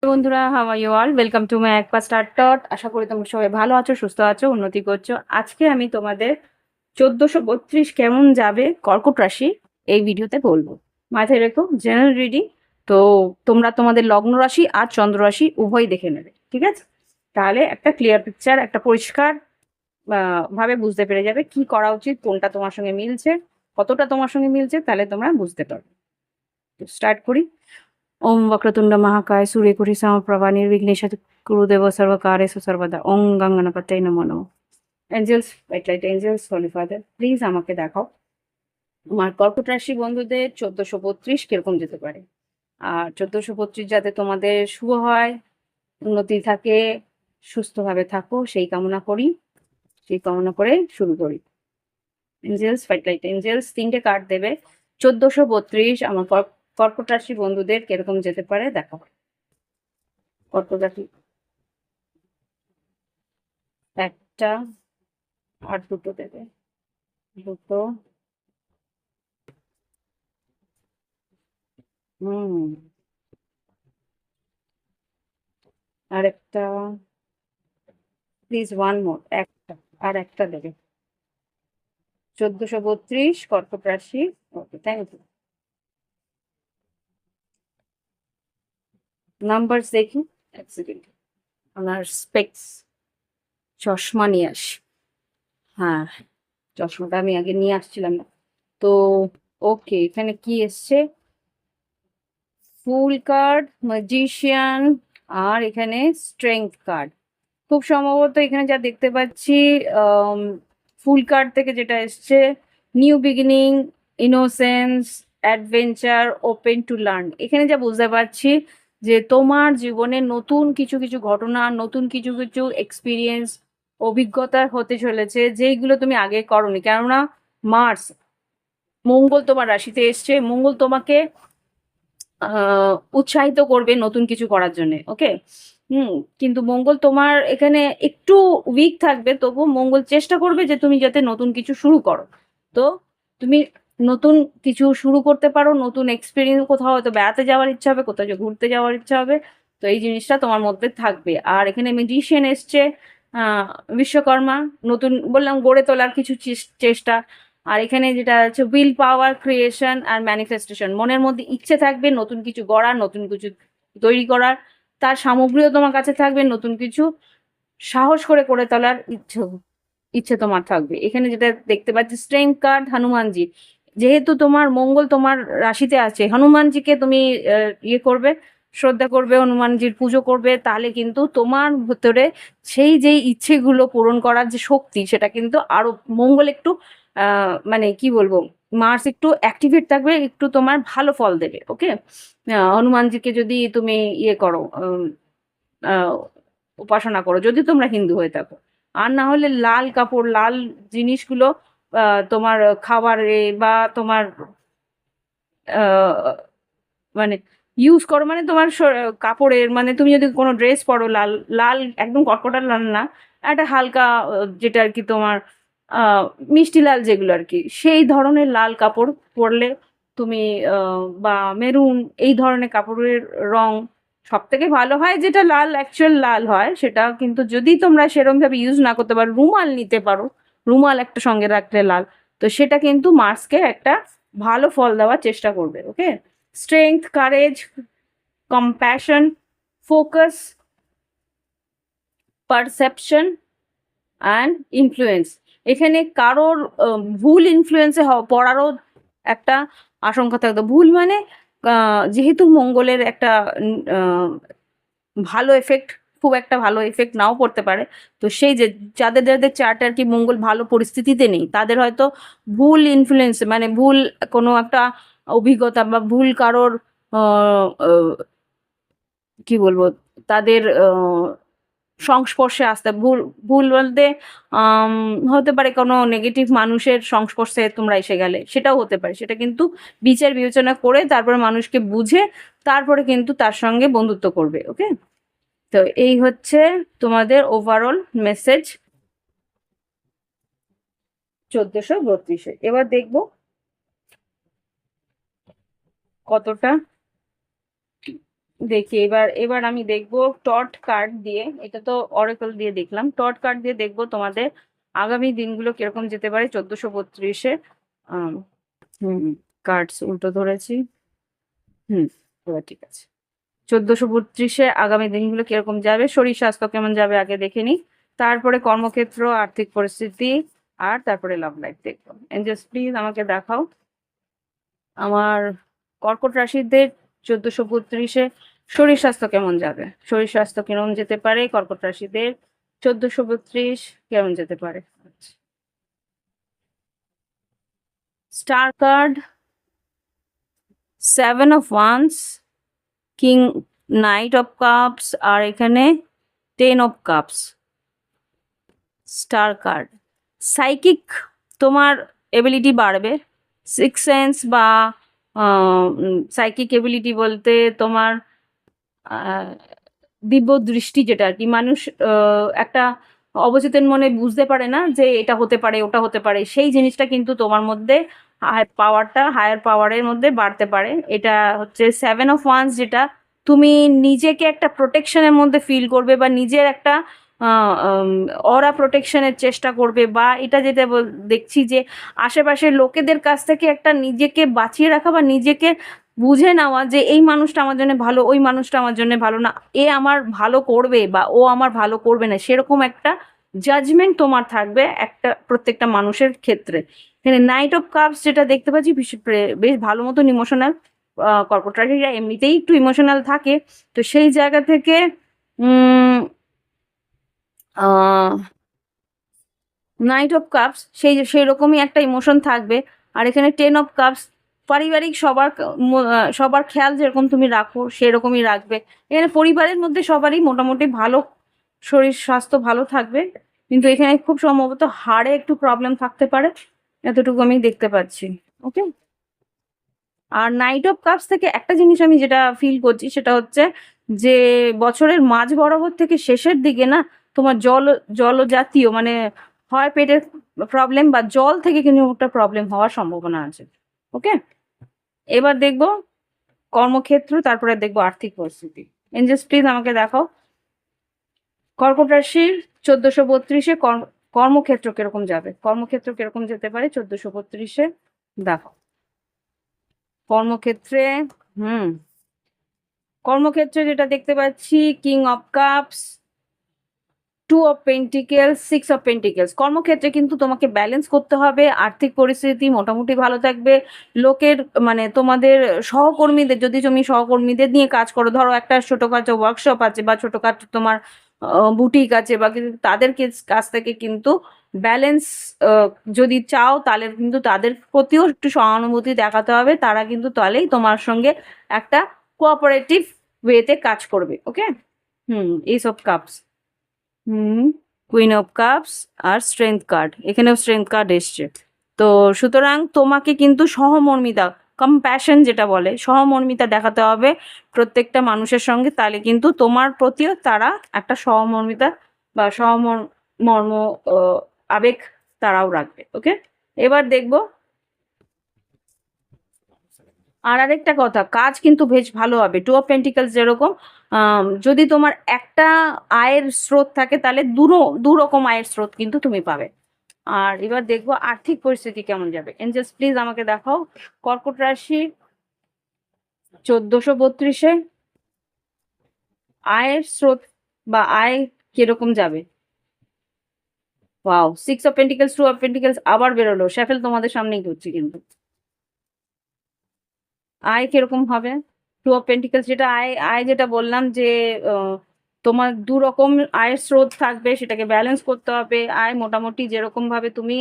বন্ধুরা, how are you all? Welcome to my একপা start dot. আশা করি তোমরা সবাই ভালো আছো, সুস্থ আছো, উন্নতি করছো। আজকে আমি তোমাদের 1432 কেমন যাবে কর্কট রাশি এই ভিডিওতে বলবো। মাথায় রেখো, জেনারেল রিডিং। তো তোমরা তোমাদের লগ্ন রাশি আর চন্দ্র রাশি উভয় দেখে নেবে, ঠিক আছে? তাহলে একটা ক্লিয়ার পিকচার, একটা পরিষ্কার ভাবে বুঝতে পেরে যাবে কি করা উচিত, কোনটা তোমার সঙ্গে মিলছে, কতটা তোমার সঙ্গে মিলছে, তাহলে তোমরা বুঝতে পারবে। তো স্টার্ট করি। ওম वक्रतुंड महाकाय सूर्यकोटि समप्रभा निर्विघ्नेश कुरुदेव सर्वकार्येषु सर्वदा। ওম গঙ্গনাপতয়ে নমো নমঃ। Angels, white light angels, holy father, please আমাকে দেখাও আমার কর্কট রাশি বন্ধুদের 1432 কিরকম যেতে পারে। আর 1432 যাতে তোমাদের শুভ হয়, উন্নতি থাকে, সুস্থভাবে থাকো, সেই কামনা করি। সেই কামনা করে শুরু করি। এঞ্জেলস, হোয়াইট লাইট এঞ্জেলস, 3টে কার্ড দেবে 1432 আমার কর্কট রাশি বন্ধুদের কিরকম যেতে পারে দেখাও। কর্কট রাশি একটা, আর দুটো দেবে, দুটো, আর একটা, প্লিজ ওয়ান মোর, একটা, আর একটা দেবে। 1432 কর্কট রাশি। ওকে, থ্যাংক ইউ। নাম্বারস দেখি, এক সেকেন্ড। আমার স্পেক্স, চশমা নিয়ে আসি। হ্যাঁ, চশমাটা আমি আগে নিয়ে আসছিলাম না তো। ওকে, এখানে কি এসছে? ফুল কার্ড, ম্যাজিশিয়ান, আর এখানে স্ট্রেংথ কার্ড। খুব সম্ভবত এখানে যা দেখতে পাচ্ছি, ফুল কার্ড থেকে যেটা এসছে, new beginning, innocence, adventure, open to learn. এখানে যা বুঝতে পারছি যে তোমার জীবনে নতুন কিছু কিছু ঘটনা, নতুন কিছু কিছু এক্সপিরিয়েন্স, অভিজ্ঞতা হতে চলেছে, যেইগুলো তুমি আগে করোনি। কেননা মার্স, মঙ্গল তোমার রাশিতে এসছে। মঙ্গল তোমাকে উৎসাহিত করবে নতুন কিছু করার জন্য। ওকে, কিন্তু মঙ্গল তোমার এখানে একটু উইক থাকবে, তবু মঙ্গল চেষ্টা করবে যে তুমি যাতে নতুন কিছু শুরু করো। তো তুমি নতুন কিছু শুরু করতে পারো, নতুন এক্সপিরিয়েন্স, কোথাও হয়তো বেড়াতে যাওয়ার ইচ্ছা হবে, কোথাও ঘুরতে যাওয়ার ইচ্ছা হবে। তো এই জিনিসটা তোমার মধ্যে থাকবে। আর এখানে ম্যাজিশিয়ান এসছে, বিশ্বকর্মা, নতুন বললাম গড়ে তোলার কিছু চেষ্টা। আর এখানে যেটা আছে উইল পাওয়ার, ক্রিয়েশন আর ম্যানিফেস্টেশন। মনের মধ্যে ইচ্ছে থাকবে নতুন কিছু গড়ার, নতুন কিছু তৈরি করার, তার সামগ্রীও তোমার কাছে থাকবে, নতুন কিছু সাহস করে তোলার ইচ্ছে তোমার থাকবে। এখানে যেটা দেখতে পাচ্ছি স্ট্রেংথ কার্ড, হনুমানজি। যেহেতু তোমার মঙ্গল তোমার রাশিতে আছে, হনুমানজিকে তুমি ইয়ে করবে, শ্রদ্ধা করবে, হনুমানজির পুজো করবে, তাহলে কিন্তু তোমার ভেতরে সেই যেই ইচ্ছেগুলো পূরণ করার যে শক্তি, সেটা কিন্তু আরো মঙ্গল একটু মানে কি বলবো, মার্স একটু অ্যাক্টিভেট থাকবে, একটু তোমার ভালো ফল দেবে। ওকে, হনুমানজিকে যদি তুমি ইয়ে করো, উপাসনা করো, যদি তোমরা হিন্দু হয়ে থাকো। আর না হলে লাল কাপড়, লাল জিনিসগুলো তোমার খাবারে বা তোমার মানে ইউজ করো, মানে তোমার কাপড়ের, মানে তুমি যদি কোনো ড্রেস পরো লাল, লাল একদম কটকটা লাল না, একটা হালকা যেটা আর কি তোমার মিষ্টি লাল যেগুলো আর কি, সেই ধরনের লাল কাপড় পরলে তুমি, বা মেরুন, এই ধরনের কাপড়ের রং সব থেকে ভালো হয়। যেটা লাল, অ্যাকচুয়াল লাল হয় সেটা, কিন্তু যদি তোমরা সেরকম ভাবে ইউজ না করতে পারো, রুমাল নিতে পারো, রুমাল একটা সঙ্গে রাখলে লাল, তো সেটা কিন্তু মার্সকে একটা ভালো ফল দেওয়ার চেষ্টা করবে। Okay, strength, courage, compassion, focus, perception and influence. এখানে কারোর ভুল ইনফ্লুয়েন্সে পড়ারও একটা আশঙ্কা থাকতো। ভুল মানে যেহেতু মঙ্গলের একটা ভালো এফেক্ট, খুব একটা ভালো এফেক্ট নাও পড়তে পারে। তো সেই যে যাদের যাদের চার্টে আর কি মঙ্গল ভালো পরিস্থিতিতে নেই, তাদের হয়তো ভুল ইনফ্লুয়েন্স, মানে ভুল কোনো একটা অভিজ্ঞতা বা ভুল কারোর কি বলবো, তাদের সংস্পর্শে আসতে, ভুল ভুল বলতে হতে পারে কোনো নেগেটিভ মানুষের সংস্পর্শে তোমরা এসে গেলে, সেটাও হতে পারে। সেটা কিন্তু বিচার বিবেচনা করে তারপরে মানুষকে বুঝে তারপরে কিন্তু তার সঙ্গে বন্ধুত্ব করবে। ওকে, তো তো এই হচ্ছে তোমাদের ওভারঅল মেসেজ 1432-এ। এবার দেখবো কতটা দেখি। এবার আমি দেখবো টট কার্ড দিয়ে, এটা তো অরেকল দিয়ে দেখলাম, টট কার্ড দিয়ে দেখবো তোমাদের আগামী দিনগুলো কিরকম যেতে পারে 1432-এ। কার্ডস উল্টো ধরেছি। এবার ঠিক আছে। 1432-এ আগামী দিনগুলো কিরকম যাবে, শরীর স্বাস্থ্য কেমন যাবে আগে দেখে নিই, তারপরে কর্মক্ষেত্র, আর্থিক পরিস্থিতি, আর তারপরে লাভ লাইফ দেখবো। এঞ্জেলস প্লিজ আমাকে দেখাও আমার কর্কট রাশিদের 1432-এ শরীর স্বাস্থ্য কেমন যাবে, শরীর স্বাস্থ্য কেমন যেতে পারে কর্কট রাশিদের 1432 কেমন যেতে পারে। Star card, 7 of wands, king, knight of cups, আর এখানে 10 of cups. Star card, psychic তোমার এবিলিটি বাড়বে, সিক্স সেন্স বা সাইকিক এবিলিটি বলতে তোমার দিব্য দৃষ্টি, যেটা আর কি মানুষ একটা অবচেতন মনে বুঝতে পারে না যে এটা হতে পারে ওটা হতে পারে, সেই জিনিসটা কিন্তু তোমার মধ্যে হায়ার পাওয়ারের মধ্যে বাড়তে পারে। এটা হচ্ছে 7 অফ ওয়ান্স, যেটা তুমি নিজেকে একটা প্রোটেকশনের মধ্যে ফিল করবে বা নিজের একটা অরা প্রোটেকশনের চেষ্টা করবে, বা এটা যেটা দেখছি যে আশেপাশের লোকেদের কাছ থেকে একটা নিজেকে বাঁচিয়ে রাখা বা নিজেকে বুঝে নেওয়া যে এই মানুষটা আমার জন্য ভালো, ওই মানুষটা আমার জন্য ভালো না, এ আমার ভালো করবে বা ও আমার ভালো করবে না, সেরকম একটা জাজমেন্ট তোমার থাকবে একটা প্রত্যেকটা মানুষের ক্ষেত্রে। এখানে নাইট অফ কাপস যেটা দেখতে পাচ্ছি, বেশ ভালো মতন ইমোশনাল, কর্কট রাশিরা এমনিতেই একটু ইমোশনাল থাকে, তো সেই জায়গা থেকে নাইট অফ কাপস সেই রকমই একটা ইমোশন থাকবে। আর এখানে 10 অফ কাপস, পারিবারিক সবার খেয়াল যেরকম তুমি রাখো সেরকমই রাখবে। এখানে পরিবারের মধ্যে সবারই মোটামুটি ভালো শরীর স্বাস্থ্য ভালো থাকবে, কিন্তু এখানে খুব সম্ভবত হাড়ে একটু প্রবলেম থাকতে পারে, এতটুকু আমি দেখতে পাচ্ছি। ওকে। আর নাইট অফ কাপস থেকে একটা জিনিস আমি যেটা ফিল করছি সেটা হচ্ছে যে বছরের মাঝ বরাবর থেকে শেষের দিকে না তোমার জলজাতীয় মানে হয় পেটের প্রবলেম বা জল থেকে কিন্তু একটা প্রবলেম হওয়ার সম্ভাবনা আছে। ওকে। এবার দেখবো কর্মক্ষেত্র, তারপরে দেখবো আর্থিক পরিস্থিতি। এঞ্জেলস প্লিজ আমাকে দেখাও কর্কট রাশির 1432-এ কর্মক্ষেত্র কিরকম যাবে, কর্মক্ষেত্র কিরকম যেতে পারে 1432-এ। দেখো কর্মক্ষেত্রে, কর্মক্ষেত্রে যেটা দেখতে পাচ্ছি, king of cups, 2 of pentacles, 6 of pentacles. কর্মক্ষেত্রে কিন্তু তোমাকে ব্যালেন্স করতে হবে, আর্থিক পরিস্থিতি মোটামুটি ভালো থাকবে, লোকের মানে তোমাদের সহকর্মীদের, যদি তুমি সহকর্মীদের নিয়ে কাজ করো, ধরো একটা ছোটখাটো ওয়ার্কশপ আছে বা ছোটখাটো তোমার বুটিক আছে বা কিন্তু তাদের কাছ থেকে কিন্তু ব্যালেন্স যদি চাও তাহলে কিন্তু তাদের প্রতিও একটু সহানুভূতি দেখাতে হবে, তারা কিন্তু তাহলেই তোমার সঙ্গে একটা কোঅপারেটিভ ওয়েতে কাজ করবে। Okay. Ace of cups, queen of cups, আর স্ট্রেংথ কার্ড, এখানেও স্ট্রেংথ কার্ড এসছে। তো সুতরাং তোমাকে কিন্তু সহমর্মিতা, কম্প্যাশন যেটা বলে, সহমর্মিতা দেখাতে হবে প্রত্যেকটা মানুষের সঙ্গে, তাহলে কিন্তু তোমার প্রতিও তারা একটা সহমর্মিতা বা মর্ম আবেগ তারাও রাখবে। ওকে। এবার দেখবো আর আরেকটা কথা, কাজ কিন্তু বেশ ভালো হবে। 2 অফ পেন্টিকলস যেরকম, যদি তোমার একটা আয়ের স্রোত থাকে তাহলে দু রকম আয়ের স্রোত কিন্তু তুমি পাবে। আর এবার দেখবো আর্থিক পরিস্থিতি কেমন যাবে। এঞ্জেলস প্লিজ আমাকে দেখাও কর্কট রাশি 1432-এ আয়ের স্রোত বা আয় কিরকম যাবে। Wow, 6 of pentacles, 2 of pentacles আবার বেরোলো, শ্যাফেল তোমাদের সামনেই ঘুরছি কিন্তু। আয় কিরকম হবে, 2 অফ পেন্টিকলস, যেটা আয় আয় যেটা বললাম যে তোমার দু রকম আয়ের স্রোত থাকবে, সেটাকে ব্যালেন্স করতে হবে। আয় মোটামুটি যেরকম ভাবে তুমি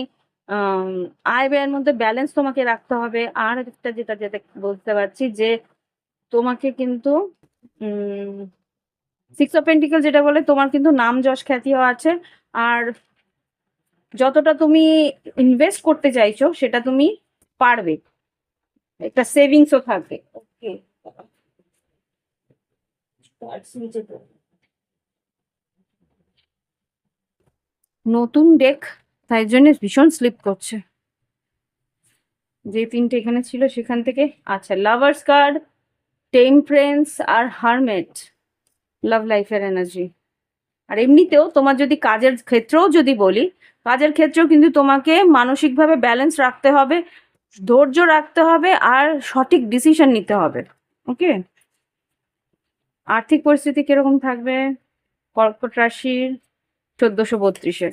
আয় ব্যয়ের মধ্যে ব্যালেন্স তোমাকে রাখতে হবে। আর একটা যেটা যেটা বলতে পারছি যে তোমাকে কিন্তু 6 অফ পেন্টিকল যেটা বলে তোমার কিন্তু নাম যশ খ্যাতিও আছে, আর যতটা তুমি ইনভেস্ট করতে চাইছো সেটা তুমি পারবে, একটা সেভিংসও থাকবে। ওকে। নতুন ডেক, তাই জন্য ভীষণ স্লিপ করছে। যে তিনটে এখানে ছিল সেখান থেকে। আচ্ছা, লাভার্স কার্ড, টেম্পারেন্স আর হারমেট, লাভ লাইফের এনার্জি। আর এমনিতেও তোমার যদি কাজের ক্ষেত্রেও যদি বলি, কাজের ক্ষেত্রেও কিন্তু তোমাকে মানসিকভাবে ব্যালেন্স রাখতে হবে, ধৈর্য রাখতে হবে আর সঠিক ডিসিশন নিতে হবে। ওকে, আর্থিক পরিস্থিতি কিরকম থাকবে কর্কট রাশির 1432-এ?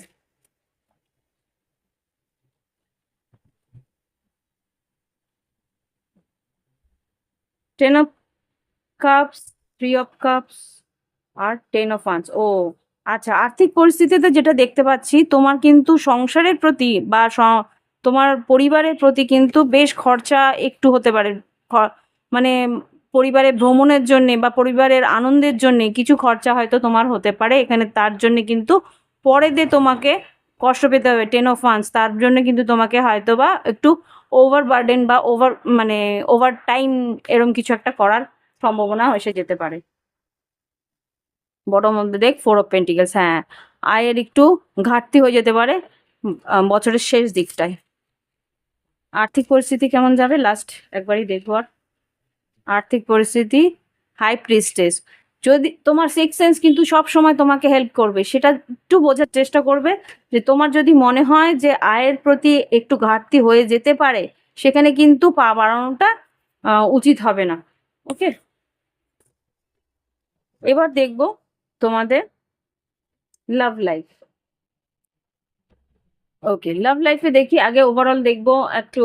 10 of cups, 3 of cups R 10 of wands। ও আচ্ছা, আর্থিক পরিস্থিতিতে যেটা দেখতে পাচ্ছি, তোমার কিন্তু সংসারের প্রতি বা তোমার পরিবারের প্রতি কিন্তু বেশ খরচা একটু হতে পারে। মানে পরিবারে ভ্রমণের জন্যে বা পরিবারের আনন্দের জন্যে কিছু খরচা হয়তো তোমার হতে পারে এখানে, তার জন্যে কিন্তু পরে দিয়ে তোমাকে কষ্ট পেতে হবে। 10 of wands, তার জন্য কিন্তু তোমাকে হয়তো বা একটু ওভার বার্ডেন বা মানে ওভার টাইম এরম কিছু একটা করার সম্ভাবনা এসে যেতে পারে। Bottom of the deck 4 of Pentacles। হ্যাঁ, আয়ের একটু ঘাটতি হয়ে যেতে পারে বছরের শেষ দিকটায়। আর্থিক পরিস্থিতি কেমন যাবে লাস্ট একবারই দেখবো। আর আর্থিক পরিস্থিতি, হাই প্রিস্টেস। যদি তোমার সিক্স সেন্স কিন্তু সব সময় তোমাকে হেল্প করবে, সেটা একটু বোঝার চেষ্টা করবে যে তোমার যদি মনে হয় যে আয়ের প্রতি একটু ঘাটতি হয়ে যেতে পারে, সেখানে কিন্তু পা বাড়ানোটা উচিত হবে না। ওকে, এবার দেখবো তোমাদের লাভ লাইফ। ওকে, লাভ লাইফে দেখি আগে ওভারঅল দেখবো একটু,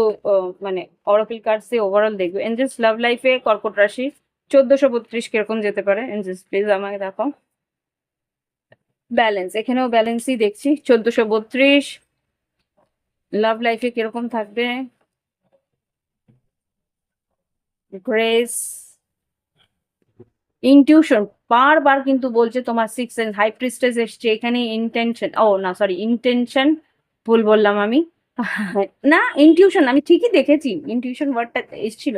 মানে অরাকল কার্ডসে ওভারঅল দেখবো। এঞ্জেলস লাভ লাইফে কর্কট রাশি 1432 কিরকম যেতে পারে? এঞ্জেলস প্লিজ আমাকে দেখাও। ব্যালেন্স, এখানেও ব্যালেন্সই দেখছি। 1432 লাভ লাইফে কিরকম থাকবে? গ্রেস, ইনটিউশন, বারবার কিন্তু বলছে তোমার সিক্স সেন্স। হাই প্রিস্টেস এসছে এখানে, ইন্টেনশন, ও না সরি ইন্টেনশন, ভুল বললাম আমি। না, ইনটিউশন আমি ঠিকই দেখেছি, ইনটিউশন ওয়ার্ডটা এসছিল।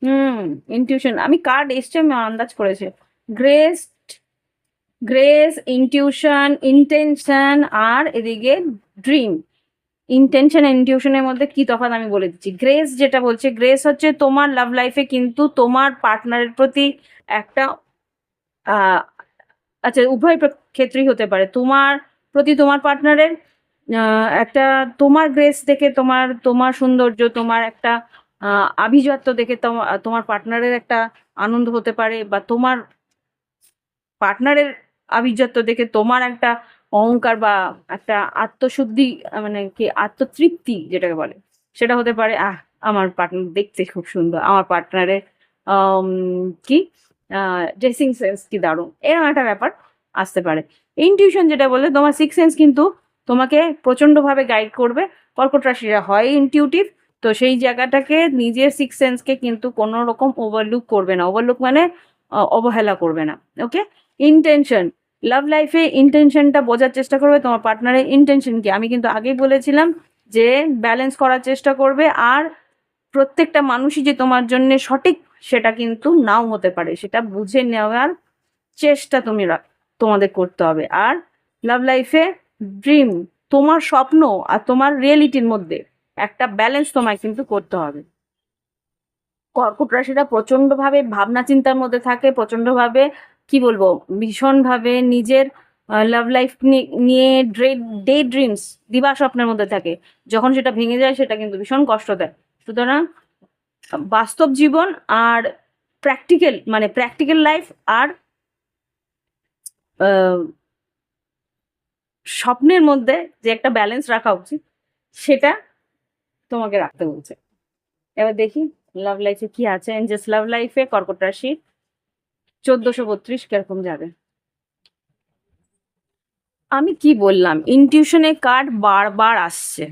হুম, ইনটিউশন আমি কার্ড এসছে আমি আন্দাজ করেছি। গ্রেস, গ্রেস, ইনটিউশন, ইন্টেনশন আর এদিকে ড্রিম। ইন্টেনশন ইনটিউশনের মধ্যে কি তফাৎ আমি বলে দিচ্ছি। গ্রেস যেটা বলছে, গ্রেস হচ্ছে তোমার লাভ লাইফে কিন্তু তোমার পার্টনারের প্রতি একটা আহ আচ্ছা, উভয় ক্ষেত্রেই হতে পারে। তোমার প্রতি তোমার পার্টনারের একটা, তোমার গ্রেস দেখে, তোমার তোমার সৌন্দর্য, তোমার একটা আভিজাত্য দেখে তোমার পার্টনারের একটা আনন্দ হতে পারে, বা তোমার পার্টনারের আভিজাত্য দেখে তোমার একটা অহংকার বা একটা আত্মশুদ্ধি, মানে কি আত্মতৃপ্তি যেটাকে বলে, সেটা হতে পারে। আমার পার্টনার দেখতে খুব সুন্দর, আমার পার্টনারের কি ড্রেসিং সেন্স কি দারুণ, এরকম একটা ব্যাপার আসতে পারে। ইনটিউশন যেটা বলে, তোমার সিক্স সেন্স কিন্তু তোমাকে প্রচন্ডভাবে গাইড করবে। কর্কট রাশিরা হয় ইনটিউটিভ, তো সেই জায়গাটাকে নিজের সিক্স সেন্সকে কিন্তু কোনো রকম ওভারলুক করবে না। ওভারলুক মানে অবহেলা করবে না। ওকে, ইন্টেনশন, লাভ লাইফে ইন্টেনশনটা বোঝার চেষ্টা করবে তোমার পার্টনারের ইন্টেনশন কি। আমি কিন্তু আগেই বলেছিলাম যে ব্যালেন্স করার চেষ্টা করবে, আর প্রত্যেকটা মানুষই যে তোমার জন্য সঠিক সেটা কিন্তু নাও হতে পারে, সেটা বুঝে নেওয়ার চেষ্টা তোমাদের করতে হবে। আর লাভ লাইফে ড্রিম, তোমার স্বপ্ন আর তোমার রিয়েলিটির মধ্যে একটা ব্যালেন্স তোমায় কিন্তু করতে হবে। কর্কট রাশিটা প্রচন্ডভাবে ভাবনা চিন্তার মধ্যে থাকে, প্রচন্ডভাবে কি বলবো, ভীষণভাবে নিজের লাভ লাইফ নিয়ে ডে ড্রিমস, দিবা স্বপ্নের মধ্যে থাকে। যখন সেটা ভেঙে যায় সেটা কিন্তু ভীষণ কষ্ট দেয়। সুতরাং বাস্তব জীবন আর প্র্যাকটিক্যাল, মানে প্র্যাকটিক্যাল লাইফ আর স্বপ্নের মধ্যে যে একটা ব্যালেন্স রাখা উচিত, সেটা তোমাকে রাখতে বলছে। এবার দেখি লাভ লাইফে কি আছে। এঞ্জেলস লাভ লাইফে কর্কট রাশি 1432 কিরকম যাবে? আমি কি বললাম, ইনটিউশনের কার্ড বারবার আসছে।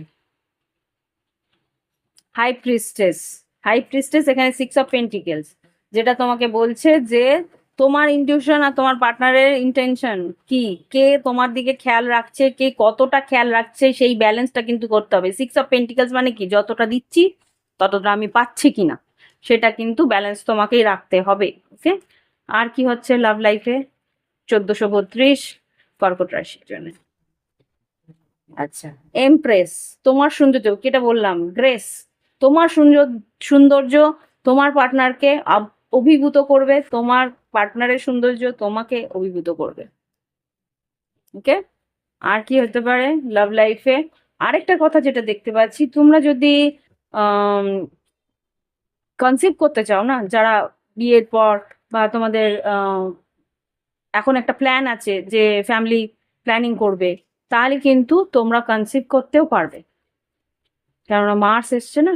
হাই প্রিস্টেস, হাই প্রিস্টেস এখানে 6 of Pentacles, যেটা তোমাকে বলছে যে তোমার ইনটিউশন আর তোমার পার্টনারের ইন্টেনশন কি, কে তোমার দিকে খেয়াল রাখছে, কে কতটা খেয়াল রাখছে, সেই ব্যালেন্সটা কিন্তু করতে হবে। 6 of Pentacles মানে কি, যতটা দিচ্ছি ততটা আমি পাচ্ছি কিনা, সেটা কিন্তু ব্যালেন্স তোমাকেই রাখতে হবে। ওকে, আর কি হচ্ছে লাভ লাইফে 1432 কর্কট রাশির জন্য? আচ্ছা, এমপ্রেস, তোমার সৌন্দর্য, কেটা বললাম, গ্রেস, তোমার সৌন্দর্য তোমার পার্টনারকে অভিভূত করবে, তোমার পার্টনারের সৌন্দর্য তোমাকে অভিভূত করবে। ওকে, আর কি হতে পারে লাভ লাইফে? আরেকটা কথা যেটা দেখতে পাচ্ছি, তোমরা যদি কনসিভ করতে চাও না, যারা বিয়ের পর বা তোমাদের এখন একটা প্ল্যান আছে যে ফ্যামিলি প্ল্যানিং করবে, তাহলে কিন্তু তোমরা কনসিভ করতেও পারবে, কেননা মার্স এসছে না,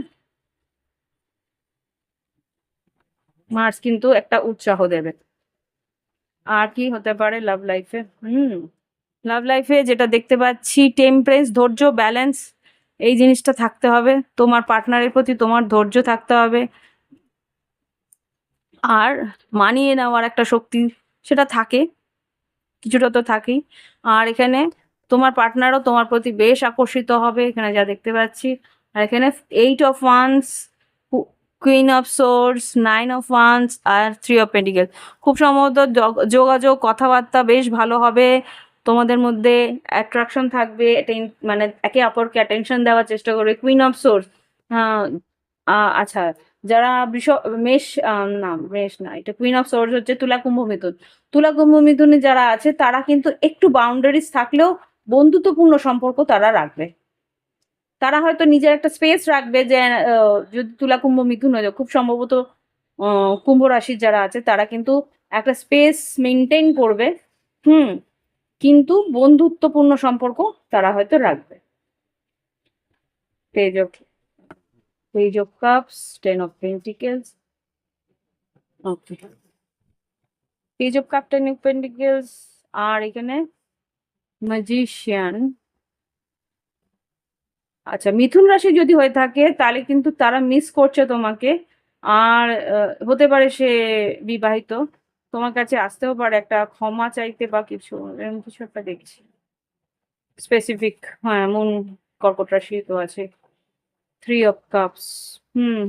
মার্স কিন্তু একটা উৎসাহ দেবে। আর কি হতে পারে লাভ লাইফে? লাভ লাইফে যেটা দেখতে পাচ্ছি, টেম্পারেন্স, ধৈর্য, ব্যালেন্স, এই জিনিসটা থাকতে হবে, তোমার পার্টনারের প্রতি তোমার ধৈর্য থাকতে হবে, আর মানিয়ে নেওয়ার একটা শক্তি সেটা থাকে, কিছুটা তো থাকেই। আর এখানে তোমার পার্টনারও তোমার প্রতি বেশ আকর্ষিত হবে, এখানে যা দেখতে পাচ্ছি। আর এখানে 8 of Wands, queen of swords, 9 of Wands আর 3 of Pentacles। খুব সম্ভবত যোগাযোগ, কথাবার্তা বেশ ভালো হবে, তোমাদের মধ্যে অ্যাট্রাকশন থাকবে, মানে একে অপরকে অ্যাটেনশন দেওয়ার চেষ্টা করবে। কুইন অফ সোর্স, আচ্ছা, যারা মেষ, না মেষ না, এটা কুইন অফ সোর্স হচ্ছে তুলা, কুম্ভ, মিথুন। তুলা, কুম্ভ, মিথুনে যারা আছে তারা কিন্তু একটু বাউন্ডারিজ থাকলেও বন্ধুত্বপূর্ণ সম্পর্ক তারা রাখবে। তারা হয়তো নিজের একটা স্পেস রাখবে, যে যদি তুলা, কুম্ভ, মিথুন হয়ে যায়, খুব সম্ভবত কুম্ভ রাশির যারা আছে তারা কিন্তু একটা স্পেস মেনটেন করবে, হুম, কিন্তু বন্ধুত্বপূর্ণ সম্পর্ক তারা হয়তো রাখবে। Page of cups, 10 of Pentacles, okay, page of cup, 10 of Pentacles, আর এখানে ম্যাজিশিয়ান। আচ্ছা, মিথুন রাশি যদি হয়ে থাকে তাহলে কিন্তু তারা মিস করছে তোমাকে, আর হতে পারে সে বিবাহিত, তোমার কাছে আসতেও পারে একটা ক্ষমা চাইতে বা কিছু, এরকম কিছু একটা দেখছি স্পেসিফিক। হ্যাঁ, মন কর্কট রাশি তো আছে। 3 of Cups,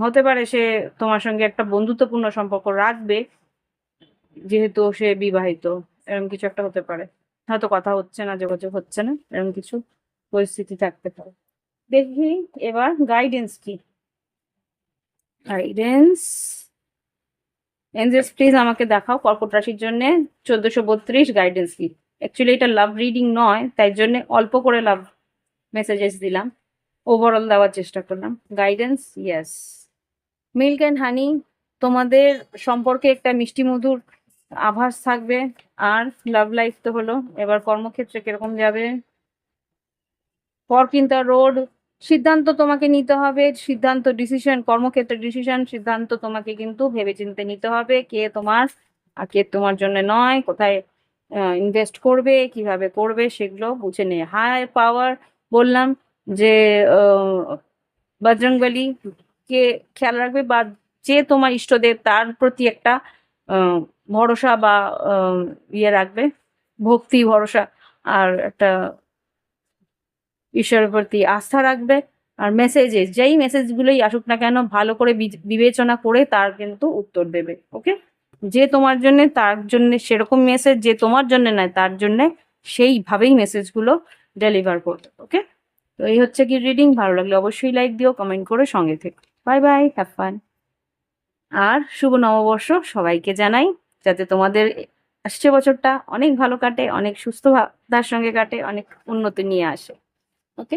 হতে পারে সে তোমার সঙ্গে একটা বন্ধুত্বপূর্ণ সম্পর্ক রাখবে, যেহেতু সে বিবাহিত, এরকম কিছু একটা হতে পারে, হয়তো কথা হচ্ছে না, যোগাযোগ হচ্ছে না, এরকম কিছু পরিস্থিতি থাকতে পারে। দেখি এবার গাইডেন্স কি, গাইডেন্স, এঞ্জেলস প্লিজ আমাকে দেখাও কর্কট রাশির জন্য 1432 গাইডেন্স কি। অ্যাকচুয়ালি এটা লাভ রিডিং নয়, তাই জন্য অল্প করে লাভ মেসেজেস দিলাম, ওভারঅল দেওয়ার চেষ্টা করলাম। Guidance, yes, milk and honey, তোমাদের সম্পর্কে একটা মিষ্টি মধুর আভাস থাকবে। আর লাভ লাইফ তো হলো, এবার কর্মক্ষেত্রে কিরকম যাবে? ফরক ইন দ্য রোড, সিদ্ধান্ত তোমাকে নিতে হবে, সিদ্ধান্ত, ডিসিশন, কর্মক্ষেত্রে ডিসিশন, সিদ্ধান্ত তোমাকে কিন্তু ভেবেচিন্তে নিতে হবে, কে তোমার আর কে তোমার জন্য নয়, কোথায় ইনভেস্ট করবে, কিভাবে করবে, সেগুলো বুঝে নিয়ে। হাই পাওয়ার বললাম যে বজরংবলী কে খেয়াল রাখবে, বা যে তোমার ইষ্টদেব তার প্রতি একটা ভরসা বা ইয়ে রাখবে, ভক্তি, ভরসা, আর একটা ঈশ্বরের প্রতি আস্থা রাখবে। আর মেসেজেস, যেই মেসেজগুলোই আসুক না কেন, ভালো করে বিবেচনা করে তার কিন্তু উত্তর দেবে। ওকে, যে তোমার জন্য তার জন্য সেরকম মেসেজ, যে তোমার জন্য নয় তার জন্য সেইভাবেই মেসেজগুলো ডেলিভার করবে। ওকে, তো এই হচ্ছে কি রিডিং। ভালো লাগলে অবশ্যই লাইক দিও, কমেন্ট করে সঙ্গে থেকো। Bye bye, have fun. আর শুভ নববর্ষ সবাইকে জানাই, যাতে তোমাদের আসছে বছরটা অনেক ভালো কাটে, অনেক সুস্থতার সঙ্গে কাটে, অনেক উন্নতি নিয়ে আসে। ওকে।